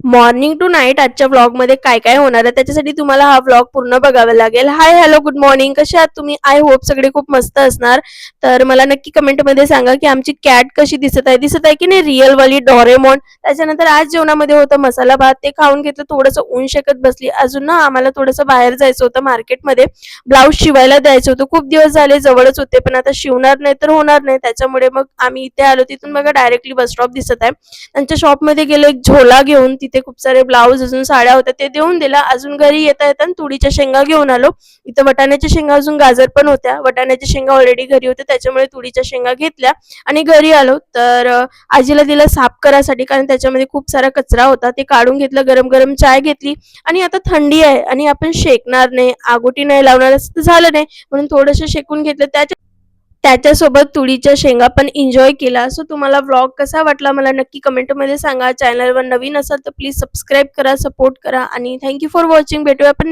Morning to night आजच्या व्लॉगमध्ये काय काय होणार आहे त्याच्यासाठी तुम्हाला हा व्लॉग पूर्ण बघावा लागेल. हाय हॅलो गुड मॉर्निंग, कशा आहात तुम्ही? आय होप सगळे खूप मस्त असणार. तर मला नक्की कमेंटमध्ये सांगा की आमची कॅट कशी दिसत आहे की नाही रिअल वाली डोरेमॉन. त्याच्यानंतर आज जेवणामध्ये होतं मसाला भात, ते खाऊन घेतलं, थोडंसं ऊन शेकत बसली. अजून ना आम्हाला थोडंसं बाहेर जायचं होतं मार्केटमध्ये, ब्लाऊज शिवायला द्यायचं होतं. खूप दिवस झाले जवळच होते पण आता शिवणार नाही तर होणार नाही, त्याच्यामुळे मग आम्ही इथे आलो. तिथून बघा डायरेक्टली बस स्टॉप दिसत आहे. त्यांच्या शॉपमध्ये गेलो, एक झोला घेऊन तिथे खूप सारे ब्लाऊज अजून साड्या होत्या ते देऊन दिला. अजून घरी येता येता तुरीच्या शेंगा घेऊन आलो. इथं वटाण्याच्या शेंगा अजून गाजर पण होत्या. वटाण्याच्या शेंगा ऑलरेडी घरी होत्या त्याच्यामुळे तुरीच्या शेंगा घेतल्या आणि घरी आलो. तर आजीला दिलं साफ करायसाठी, कारण त्याच्यामध्ये खूप सारा कचरा होता. ते काढून घेतलं, गरम गरम चाय घेतली. आणि आता थंडी आहे आणि आपण शेकणार नाही, आगोटी नाही लावणार असं झालं नाही, म्हणून थोडंसं शेकून घेतलं. त्याच्यासोबत तुरीच्या शेंगा पण एन्जॉय केला. सो तुम्हाला व्लॉग कसा वाटला मला नक्की कमेंटमध्ये सांगा. चॅनलवर नवीन असाल तर प्लीज सबस्क्राईब करा, सपोर्ट करा आणि थँक यू फॉर वॉचिंग. भेटूया आपण